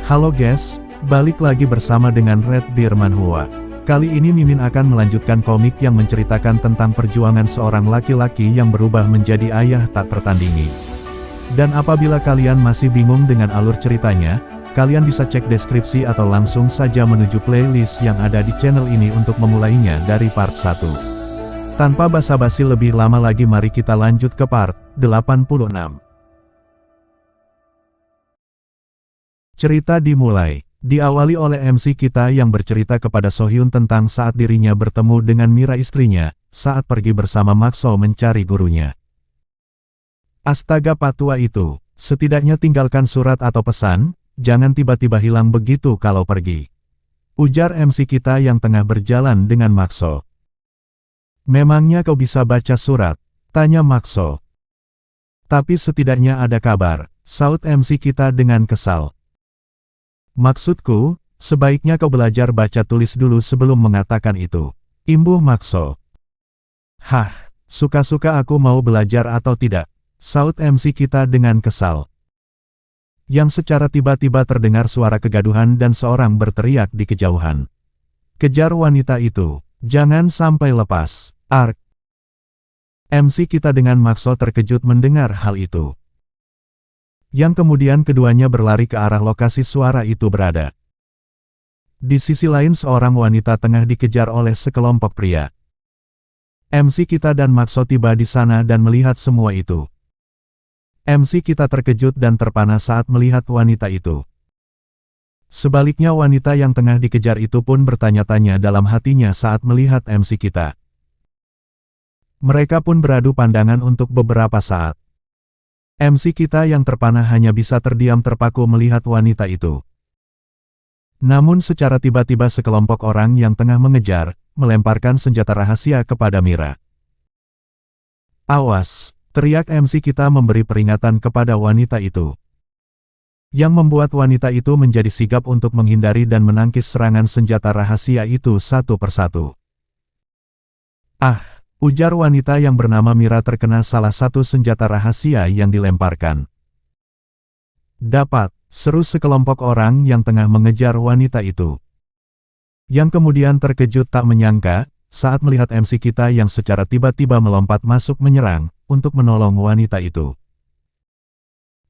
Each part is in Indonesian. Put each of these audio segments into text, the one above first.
Halo guys, balik lagi bersama dengan Red Deer Manhwa. Kali ini Mimin akan melanjutkan komik yang menceritakan tentang perjuangan seorang laki-laki yang berubah menjadi ayah tak tertandingi. Dan apabila kalian masih bingung dengan alur ceritanya, kalian bisa cek deskripsi atau langsung saja menuju playlist yang ada di channel ini untuk memulainya dari part 1. Tanpa basa-basi lebih lama lagi, mari kita lanjut ke part 86. Cerita dimulai, diawali oleh MC kita yang bercerita kepada Sohyun tentang saat dirinya bertemu dengan Mira istrinya, saat pergi bersama Makso mencari gurunya. Astaga patua itu, setidaknya tinggalkan surat atau pesan, jangan tiba-tiba hilang begitu kalau pergi. Ujar MC kita yang tengah berjalan dengan Makso. Memangnya kau bisa baca surat? Tanya Makso. Tapi setidaknya ada kabar, saut MC kita dengan kesal. Maksudku, sebaiknya kau belajar baca tulis dulu sebelum mengatakan itu. Imbuh Makso. Hah, suka-suka aku mau belajar atau tidak, saut MC kita dengan kesal. Yang secara tiba-tiba terdengar suara kegaduhan dan seorang berteriak di kejauhan. Kejar wanita itu, jangan sampai lepas, Ark. MC kita dengan Makso terkejut mendengar hal itu. Yang kemudian keduanya berlari ke arah lokasi suara itu berada. Di sisi lain seorang wanita tengah dikejar oleh sekelompok pria. MC kita dan Makso tiba di sana dan melihat semua itu. MC kita terkejut dan terpana saat melihat wanita itu. Sebaliknya wanita yang tengah dikejar itu pun bertanya-tanya dalam hatinya saat melihat MC kita. Mereka pun beradu pandangan untuk beberapa saat. MC kita yang terpana hanya bisa terdiam terpaku melihat wanita itu. Namun secara tiba-tiba sekelompok orang yang tengah mengejar, melemparkan senjata rahasia kepada Mira. Awas, teriak MC kita memberi peringatan kepada wanita itu. Yang membuat wanita itu menjadi sigap untuk menghindari dan menangkis serangan senjata rahasia itu satu persatu. Ah! Ujar wanita yang bernama Mira terkena salah satu senjata rahasia yang dilemparkan. Dapat, seru sekelompok orang yang tengah mengejar wanita itu. Yang kemudian terkejut tak menyangka, saat melihat MC kita yang secara tiba-tiba melompat masuk menyerang, untuk menolong wanita itu.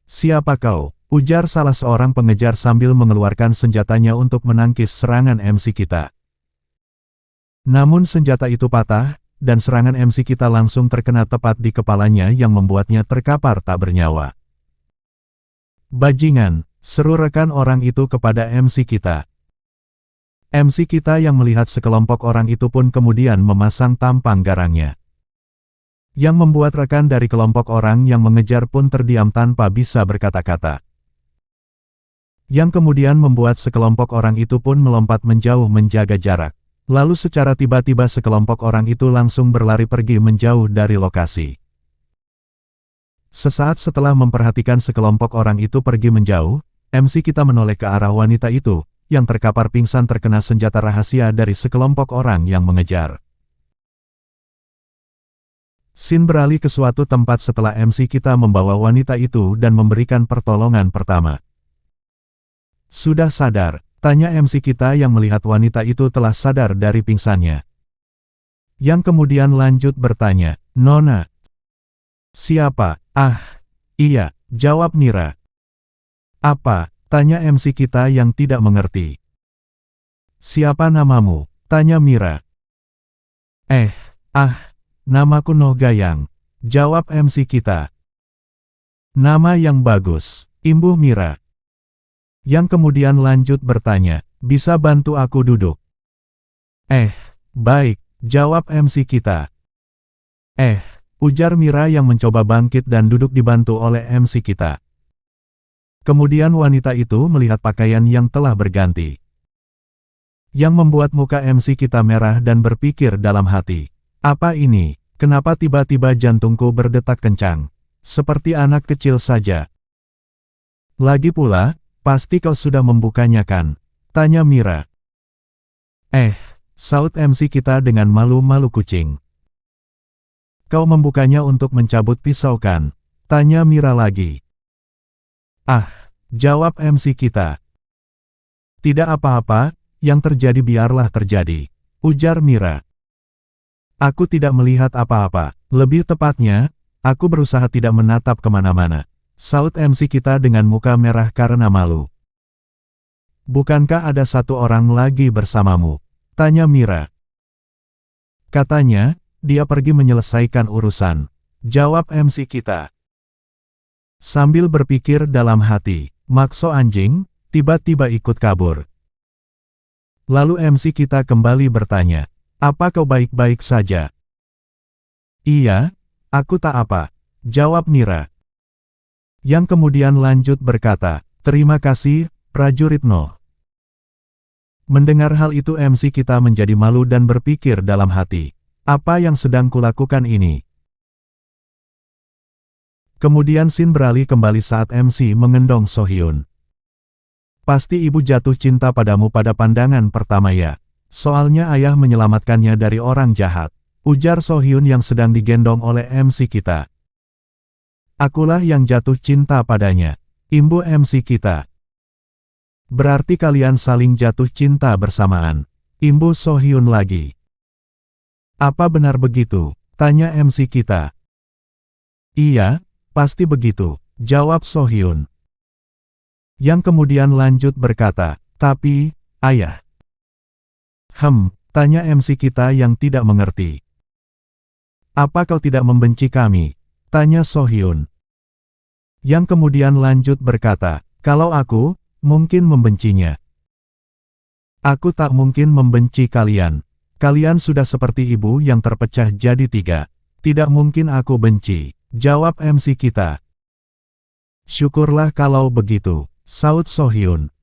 Siapa kau? Ujar salah seorang pengejar sambil mengeluarkan senjatanya untuk menangkis serangan MC kita. Namun senjata itu patah, dan serangan MC kita langsung terkena tepat di kepalanya yang membuatnya terkapar tak bernyawa. Bajingan, seru rekan orang itu kepada MC kita. MC kita yang melihat sekelompok orang itu pun kemudian memasang tampang garangnya. Yang membuat rekan dari kelompok orang yang mengejar pun terdiam tanpa bisa berkata-kata. Yang kemudian membuat sekelompok orang itu pun melompat menjauh menjaga jarak. Lalu secara tiba-tiba sekelompok orang itu langsung berlari pergi menjauh dari lokasi. Sesaat setelah memperhatikan sekelompok orang itu pergi menjauh, MC kita menoleh ke arah wanita itu, yang terkapar pingsan terkena senjata rahasia dari sekelompok orang yang mengejar. Scene beralih ke suatu tempat setelah MC kita membawa wanita itu dan memberikan pertolongan pertama. Sudah sadar? Tanya MC kita yang melihat wanita itu telah sadar dari pingsannya. Yang kemudian lanjut bertanya, Nona. Siapa? Ah, iya, jawab Mira. Apa? Tanya MC kita yang tidak mengerti. Siapa namamu? Tanya Mira. Namaku Noh Gayang, jawab MC kita. Nama yang bagus, imbuh Mira. Yang kemudian lanjut bertanya, bisa bantu aku duduk? Baik, jawab MC kita. Ujar Mira yang mencoba bangkit dan duduk dibantu oleh MC kita. Kemudian wanita itu melihat pakaian yang telah berganti. Yang membuat muka MC kita merah dan berpikir dalam hati. Apa ini? Kenapa tiba-tiba jantungku berdetak kencang? Seperti anak kecil saja. Lagi pula, pasti kau sudah membukanya kan? Tanya Mira. Saut MC kita dengan malu-malu kucing. Kau membukanya untuk mencabut pisau kan? Tanya Mira lagi. Ah, jawab MC kita. Tidak apa-apa, yang terjadi biarlah terjadi, ujar Mira. Aku tidak melihat apa-apa, lebih tepatnya, aku berusaha tidak menatap kemana-mana, saut MC kita dengan muka merah karena malu. Bukankah ada satu orang lagi bersamamu? Tanya Mira. Katanya, dia pergi menyelesaikan urusan, jawab MC kita. Sambil berpikir dalam hati, Makso anjing, tiba-tiba ikut kabur. Lalu MC kita kembali bertanya, apa kau baik-baik saja? Iya, aku tak apa, jawab Mira. Yang kemudian lanjut berkata, terima kasih, prajurit Noh. Mendengar hal itu MC kita menjadi malu dan berpikir dalam hati, apa yang sedang kulakukan ini? Kemudian scene beralih kembali saat MC mengendong Sohyun. Pasti ibu jatuh cinta padamu pada pandangan pertama ya. Soalnya ayah menyelamatkannya dari orang jahat, ujar Sohyun yang sedang digendong oleh MC kita. Akulah yang jatuh cinta padanya, imbu MC kita. Berarti kalian saling jatuh cinta bersamaan, imbu Sohyun lagi. Apa benar begitu? Tanya MC kita. Iya, pasti begitu, jawab Sohyun. Yang kemudian lanjut berkata, tapi, ayah. Tanya MC kita yang tidak mengerti. Apa kau tidak membenci kami? Tanya Sohyun. Yang kemudian lanjut berkata, kalau aku, mungkin membencinya. Aku tak mungkin membenci kalian. Kalian sudah seperti ibu yang terpecah jadi 3. Tidak mungkin aku benci, jawab MC kita. Syukurlah kalau begitu, saut Sohyun.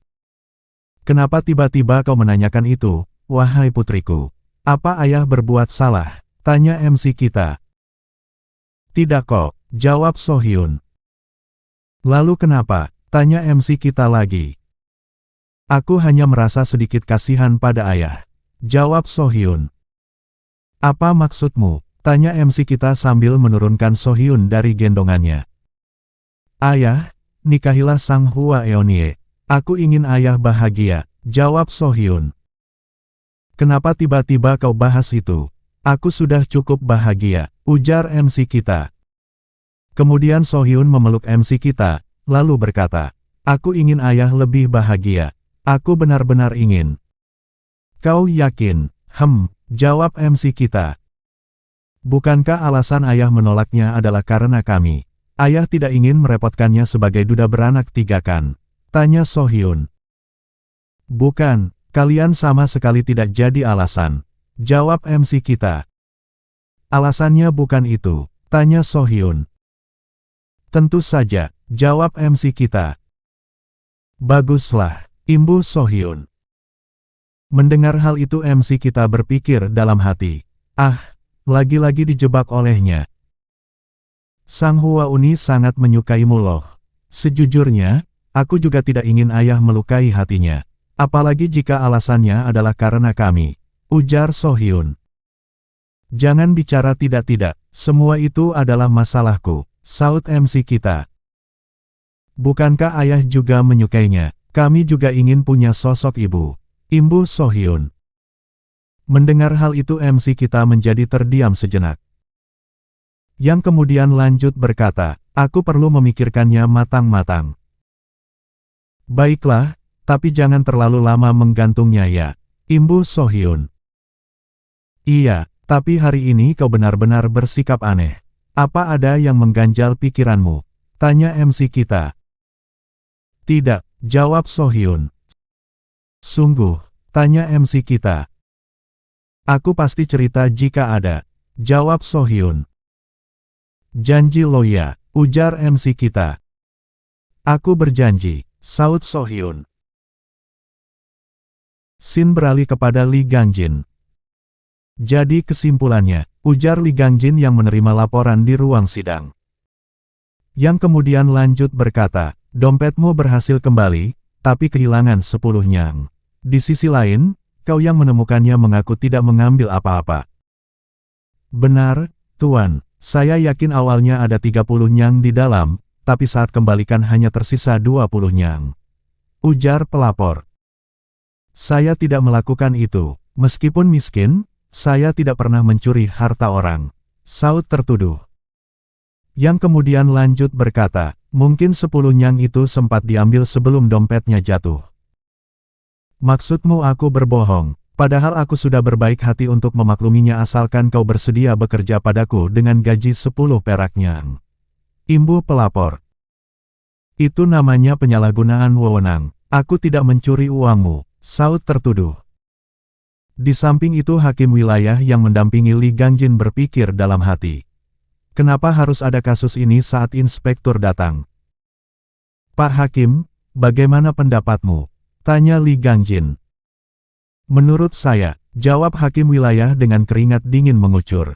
Kenapa tiba-tiba kau menanyakan itu, wahai putriku? Apa ayah berbuat salah? Tanya MC kita. Tidak kok, jawab Sohyun. Lalu kenapa? Tanya MC kita lagi. Aku hanya merasa sedikit kasihan pada ayah, jawab Sohyun. Apa maksudmu? Tanya MC kita sambil menurunkan Sohyun dari gendongannya. Ayah, nikahilah Sang Hua Eonie. Aku ingin ayah bahagia, jawab Sohyun. Kenapa tiba-tiba kau bahas itu? Aku sudah cukup bahagia, ujar MC kita. Kemudian Sohyun memeluk MC kita, lalu berkata, aku ingin ayah lebih bahagia. Aku benar-benar ingin. Kau yakin? Jawab MC kita. Bukankah alasan ayah menolaknya adalah karena kami? Ayah tidak ingin merepotkannya sebagai duda beranak 3 kan? Tanya Sohyun. Bukan, kalian sama sekali tidak jadi alasan, jawab MC kita. Alasannya bukan itu, tanya Sohyun. Tentu saja, jawab MC kita. Baguslah, imbu Sohyun. Mendengar hal itu MC kita berpikir dalam hati, lagi-lagi dijebak olehnya. Sang Hua Uni sangat menyukaimu loh. Sejujurnya, aku juga tidak ingin ayah melukai hatinya. Apalagi jika alasannya adalah karena kami, ujar Sohyun. Jangan bicara tidak-tidak, semua itu adalah masalahku, saut MC kita. Bukankah ayah juga menyukainya? Kami juga ingin punya sosok ibu, imbu Sohyun. Mendengar hal itu MC kita menjadi terdiam sejenak. Yang kemudian lanjut berkata, aku perlu memikirkannya matang-matang. Baiklah, tapi jangan terlalu lama menggantungnya ya, imbu Sohyun. Iya, tapi hari ini kau benar-benar bersikap aneh. Apa ada yang mengganjal pikiranmu? Tanya MC kita. Tidak, jawab Sohyun. Sungguh, tanya MC kita. Aku pasti cerita jika ada, jawab Sohyun. Janji lo ya, ujar MC kita. Aku berjanji, saut Sohyun. Scene beralih kepada Li Gangjin. Jadi kesimpulannya, ujar Li Gangjin yang menerima laporan di ruang sidang. Yang kemudian lanjut berkata, dompetmu berhasil kembali, tapi kehilangan 10 nyang. Di sisi lain, kau yang menemukannya mengaku tidak mengambil apa-apa. Benar, Tuan, Saya yakin awalnya ada 30 nyang di dalam, tapi saat kembalikan hanya tersisa 20 nyang. Ujar pelapor. Saya tidak melakukan itu. Meskipun miskin, saya tidak pernah mencuri harta orang. Saud tertuduh. Yang kemudian lanjut berkata, mungkin 10 nyang itu sempat diambil sebelum dompetnya jatuh. Maksudmu aku berbohong, padahal aku sudah berbaik hati untuk memakluminya asalkan kau bersedia bekerja padaku dengan gaji 10 perak nyang. Imbuh pelapor. Itu namanya penyalahgunaan wewenang. Aku tidak mencuri uangmu. Saud tertuduh. Di samping itu hakim wilayah yang mendampingi Li Gangjin berpikir dalam hati. Kenapa harus ada kasus ini saat inspektur datang? Pak Hakim, bagaimana pendapatmu? Tanya Li Gangjin. Menurut saya, jawab hakim wilayah dengan keringat dingin mengucur.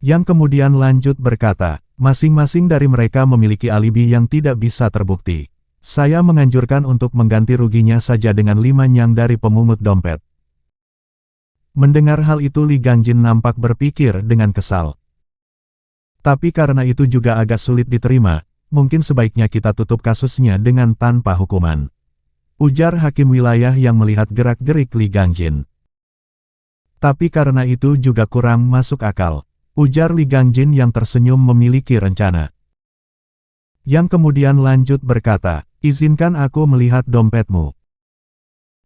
Yang kemudian lanjut berkata, masing-masing dari mereka memiliki alibi yang tidak bisa terbukti. Saya menganjurkan untuk mengganti ruginya saja dengan 5 nyang dari pemungut dompet. Mendengar hal itu Li Gangjin nampak berpikir dengan kesal. Tapi karena itu juga agak sulit diterima, mungkin sebaiknya kita tutup kasusnya dengan tanpa hukuman. Ujar hakim wilayah yang melihat gerak-gerik Li Gangjin. Tapi karena itu juga kurang masuk akal. Ujar Li Gangjin yang tersenyum memiliki rencana. Yang kemudian lanjut berkata, izinkan aku melihat dompetmu.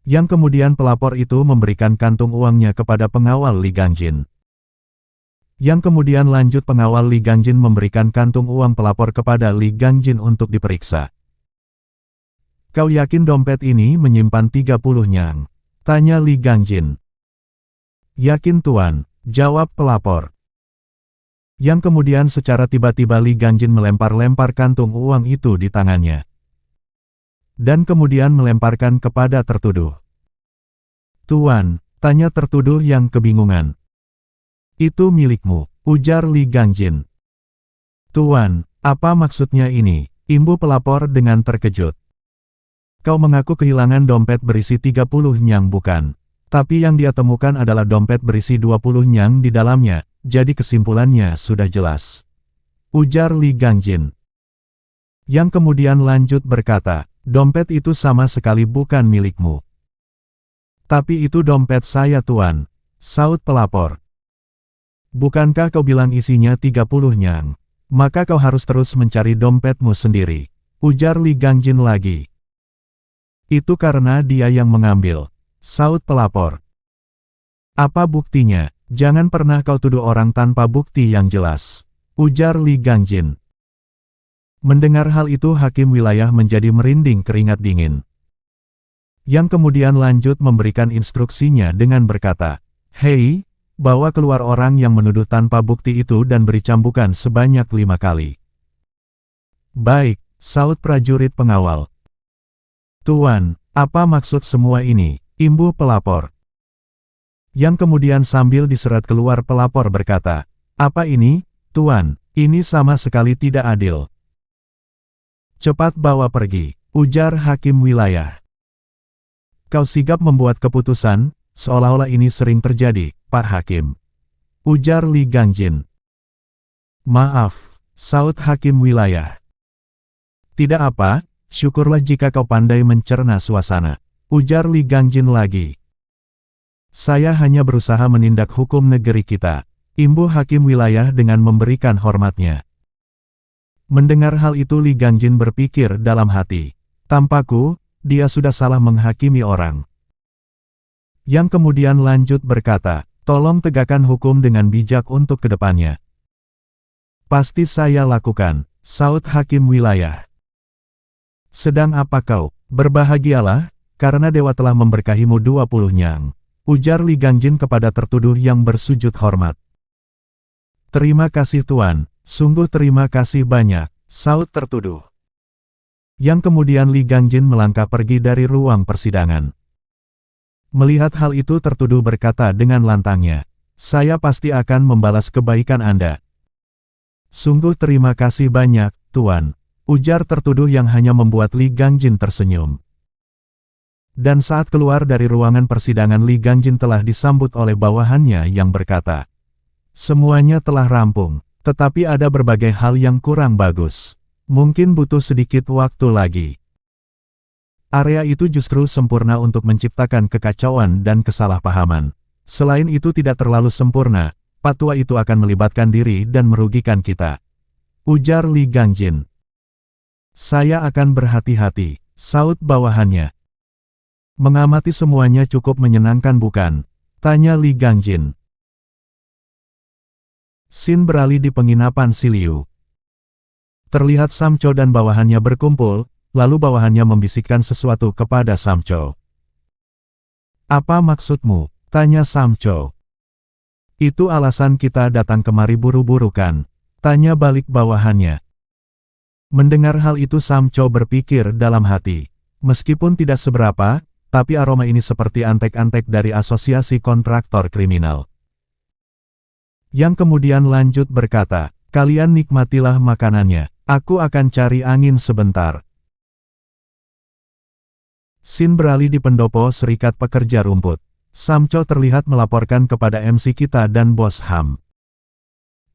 Yang kemudian pelapor itu memberikan kantung uangnya kepada pengawal Li Gangjin. Yang kemudian lanjut pengawal Li Gangjin memberikan kantung uang pelapor kepada Li Gangjin untuk diperiksa. Kau yakin dompet ini menyimpan 30 nyang? Tanya Li Gangjin. Yakin tuan, jawab pelapor. Yang kemudian secara tiba-tiba Li Gangjin melempar-lempar kantung uang itu di tangannya. Dan kemudian melemparkan kepada tertuduh. Tuan, tanya tertuduh yang kebingungan. Itu milikmu, ujar Li Gangjin. Tuan, apa maksudnya ini? Imbuh pelapor dengan terkejut. Kau mengaku kehilangan dompet berisi 30 nyang bukan? Tapi yang dia temukan adalah dompet berisi 20 nyang di dalamnya. Jadi kesimpulannya sudah jelas. Ujar Li Gangjin. Yang kemudian lanjut berkata, dompet itu sama sekali bukan milikmu. Tapi itu dompet saya tuan. Saud pelapor. Bukankah kau bilang isinya 30 nyang? Maka kau harus terus mencari dompetmu sendiri. Ujar Li Gangjin lagi. Itu karena dia yang mengambil. Saud pelapor. Apa buktinya? Jangan pernah kau tuduh orang tanpa bukti yang jelas. Ujar Li Gangjin. Mendengar hal itu hakim wilayah menjadi merinding keringat dingin. Yang kemudian lanjut memberikan instruksinya dengan berkata, hei, bawa keluar orang yang menuduh tanpa bukti itu dan beri cambukan sebanyak 5 kali. Baik, saud prajurit pengawal. Tuan, apa maksud semua ini? Imbuh pelapor. Yang kemudian sambil diseret keluar pelapor berkata, apa ini, tuan, ini sama sekali tidak adil. Cepat bawa pergi, ujar hakim wilayah. Kau sigap membuat keputusan, seolah-olah ini sering terjadi, Pak Hakim. Ujar Li Gangjin. Maaf, saud hakim wilayah. Tidak apa, syukurlah jika kau pandai mencerna suasana. Ujar Li Gangjin lagi. Saya hanya berusaha menindak hukum negeri kita. Imbuh hakim wilayah dengan memberikan hormatnya. Mendengar hal itu Li Gangjin berpikir dalam hati. Tampakku, dia sudah salah menghakimi orang. Yang kemudian lanjut berkata, tolong tegakkan hukum dengan bijak untuk kedepannya. Pasti saya lakukan, saud hakim wilayah. Sedang apa kau? Berbahagialah, karena dewa telah memberkahimu 20 nyang. Ujar Li Gangjin kepada tertuduh yang bersujud hormat. Terima kasih tuan, sungguh terima kasih banyak, saud tertuduh. Yang kemudian Li Gangjin melangkah pergi dari ruang persidangan. Melihat hal itu tertuduh berkata dengan lantangnya, saya pasti akan membalas kebaikan Anda. Sungguh terima kasih banyak, tuan, ujar tertuduh yang hanya membuat Li Gangjin tersenyum. Dan saat keluar dari ruangan persidangan Li Gangjin telah disambut oleh bawahannya yang berkata, Semuanya telah rampung, tetapi ada berbagai hal yang kurang bagus. Mungkin butuh sedikit waktu lagi. Area itu justru sempurna untuk menciptakan kekacauan dan kesalahpahaman. Selain itu tidak terlalu sempurna, fatwa itu akan melibatkan diri dan merugikan kita. Ujar Li Gangjin. Saya akan berhati-hati, saut bawahannya. Mengamati semuanya cukup menyenangkan bukan? Tanya Li Gangjin. Scene beralih di penginapan si Liu. Terlihat Samco dan bawahannya berkumpul, lalu bawahannya membisikkan sesuatu kepada Samco. Apa maksudmu? Tanya Samco. Itu alasan kita datang kemari buru-buru kan? Tanya balik bawahannya. Mendengar hal itu Samco berpikir dalam hati. Meskipun tidak seberapa, tapi aroma ini seperti antek-antek dari asosiasi kontraktor kriminal. Yang kemudian lanjut berkata, kalian nikmatilah makanannya, aku akan cari angin sebentar. Scene beralih di pendopo Serikat Pekerja Rumput. Samco terlihat melaporkan kepada MC kita dan Bos Ham.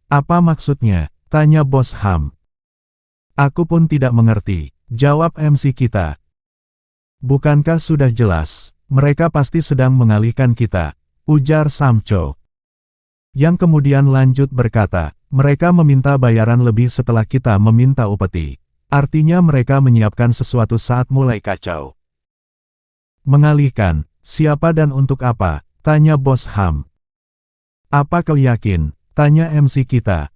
Apa maksudnya? Tanya Bos Ham. Aku pun tidak mengerti, jawab MC kita. Bukankah sudah jelas, mereka pasti sedang mengalihkan kita, ujar Samco. Yang kemudian lanjut berkata, mereka meminta bayaran lebih setelah kita meminta upeti. Artinya mereka menyiapkan sesuatu saat mulai kacau. Mengalihkan, siapa dan untuk apa? Tanya Bos Ham. Apa kau yakin? Tanya MC kita.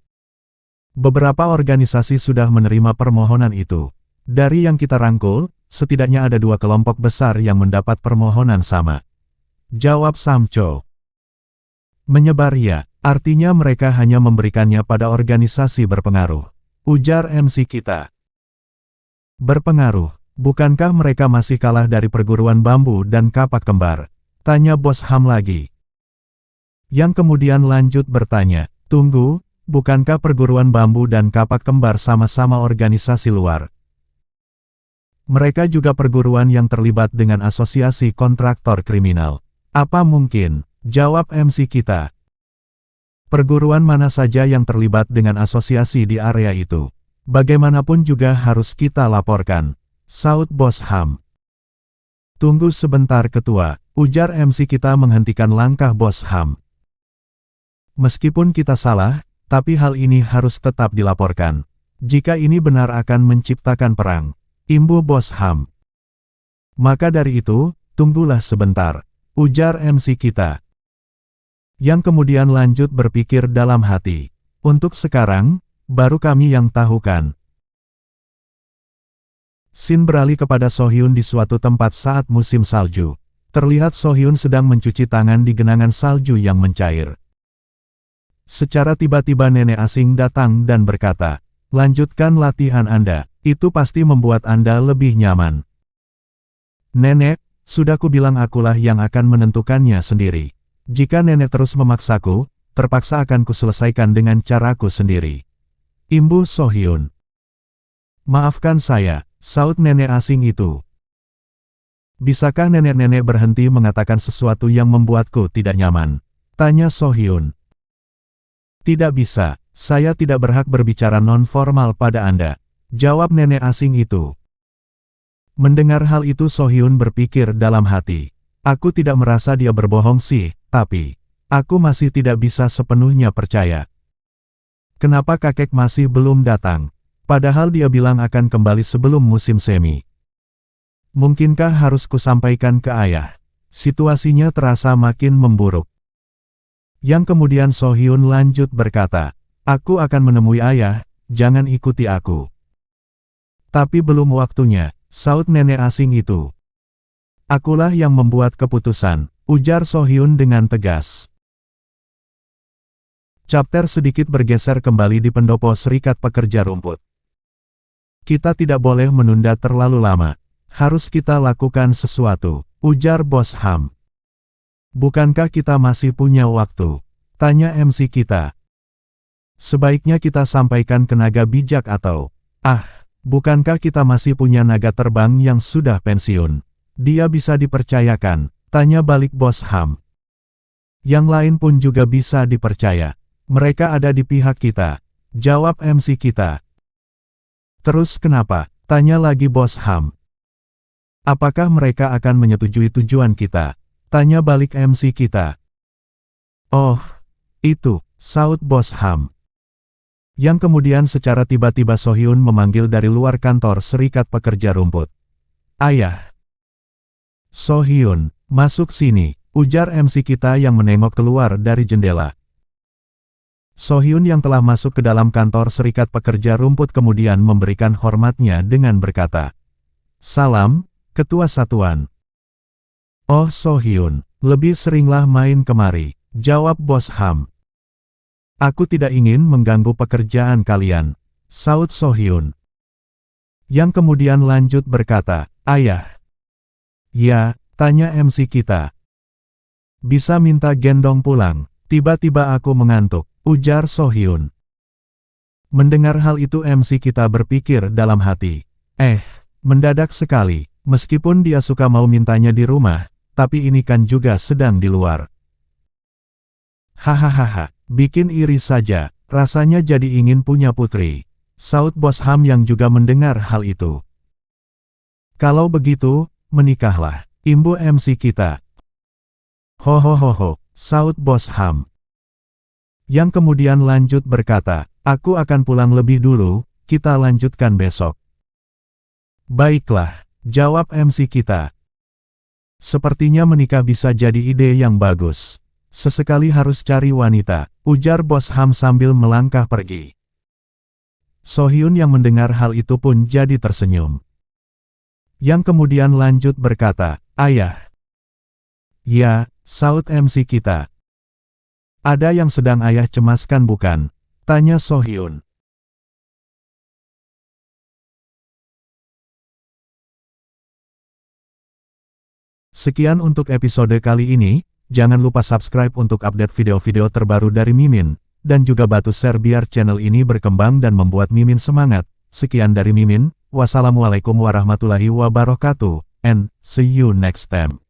Beberapa organisasi sudah menerima permohonan itu. Dari yang kita rangkul, setidaknya ada 2 kelompok besar yang mendapat permohonan sama. Jawab Samco. Menyebar ya, artinya mereka hanya memberikannya pada organisasi berpengaruh. Ujar MC kita. Berpengaruh, bukankah mereka masih kalah dari perguruan bambu dan kapak kembar? Tanya Bos Ham lagi. Yang kemudian lanjut bertanya, tunggu, bukankah perguruan bambu dan kapak kembar sama-sama organisasi luar? Mereka juga perguruan yang terlibat dengan asosiasi kontraktor kriminal. Apa mungkin? Jawab MC kita. Perguruan mana saja yang terlibat dengan asosiasi di area itu? Bagaimanapun juga harus kita laporkan. Saut Bos Ham. Tunggu sebentar ketua, ujar MC kita menghentikan langkah Bos Ham. Meskipun kita salah, tapi hal ini harus tetap dilaporkan. Jika ini benar akan menciptakan perang. Imbuh Bos Ham. Maka dari itu, tunggulah sebentar, ujar MC kita. Yang kemudian lanjut berpikir dalam hati. Untuk sekarang, baru kami yang tahu kan. Scene beralih kepada Sohyun di suatu tempat saat musim salju. Terlihat Sohyun sedang mencuci tangan di genangan salju yang mencair. Secara tiba-tiba nenek asing datang dan berkata, lanjutkan latihan Anda, itu pasti membuat Anda lebih nyaman. Nenek, sudah kubilang akulah yang akan menentukannya sendiri. Jika nenek terus memaksaku, terpaksa akan kuselesaikan dengan caraku sendiri. Imbuh Sohyun. Maafkan saya, saut nenek asing itu. Bisakah nenek-nenek berhenti mengatakan sesuatu yang membuatku tidak nyaman? Tanya Sohyun. Tidak bisa, saya tidak berhak berbicara non-formal pada Anda. Jawab nenek asing itu. Mendengar hal itu Sohyun berpikir dalam hati. Aku tidak merasa dia berbohong sih, tapi aku masih tidak bisa sepenuhnya percaya. Kenapa kakek masih belum datang? Padahal dia bilang akan kembali sebelum musim semi. Mungkinkah harus kusampaikan ke ayah? Situasinya terasa makin memburuk. Yang kemudian Sohyun lanjut berkata, aku akan menemui ayah, jangan ikuti aku. Tapi belum waktunya, saut nenek asing itu. Akulah yang membuat keputusan, ujar Sohyun dengan tegas. Chapter sedikit bergeser kembali di pendopo Serikat Pekerja Rumput. Kita tidak boleh menunda terlalu lama. Harus kita lakukan sesuatu, ujar Bos Ham. Bukankah kita masih punya waktu? Tanya MC kita. Sebaiknya kita sampaikan ke naga bijak atau, bukankah kita masih punya naga terbang yang sudah pensiun? Dia bisa dipercayakan, tanya balik Bos Ham. Yang lain pun juga bisa dipercaya. Mereka ada di pihak kita, jawab MC kita. Terus kenapa? Tanya lagi Bos Ham. Apakah mereka akan menyetujui tujuan kita? Tanya balik MC kita. Oh, itu, saut Bos Ham. Yang kemudian secara tiba-tiba Sohyun memanggil dari luar kantor Serikat Pekerja Rumput. Ayah. Sohyun, masuk sini, ujar MC kita yang menengok keluar dari jendela. Sohyun yang telah masuk ke dalam kantor Serikat Pekerja Rumput kemudian memberikan hormatnya dengan berkata, "Salam, Ketua Satuan." "Oh Sohyun, lebih seringlah main kemari," jawab Bos Ham. "Aku tidak ingin mengganggu pekerjaan kalian," saut Sohyun. Yang kemudian lanjut berkata, "Ayah." "Ya," tanya MC kita. "Bisa minta gendong pulang, tiba-tiba aku mengantuk," ujar Sohyun. Mendengar hal itu MC kita berpikir dalam hati, mendadak sekali, meskipun dia suka mau mintanya di rumah, tapi ini kan juga sedang di luar. Hahaha, bikin iri saja, rasanya jadi ingin punya putri, saut Bos Ham yang juga mendengar hal itu. "Kalau begitu, menikahlah," imbu MC kita. "Hohohoho," saut Bos Ham. Yang kemudian lanjut berkata, "Aku akan pulang lebih dulu, kita lanjutkan besok." "Baiklah," jawab MC kita. "Sepertinya menikah bisa jadi ide yang bagus. Sesekali harus cari wanita," ujar Bos Ham sambil melangkah pergi. Sohyun yang mendengar hal itu pun jadi tersenyum. Yang kemudian lanjut berkata, "Ayah." "Ya," saut MC kita. "Ada yang sedang ayah cemaskan bukan?" tanya Sohyun. Sekian untuk episode kali ini, jangan lupa subscribe untuk update video-video terbaru dari Mimin, dan juga bantu share biar channel ini berkembang dan membuat Mimin semangat. Sekian dari Mimin, wassalamualaikum warahmatullahi wabarakatuh, and see you next time.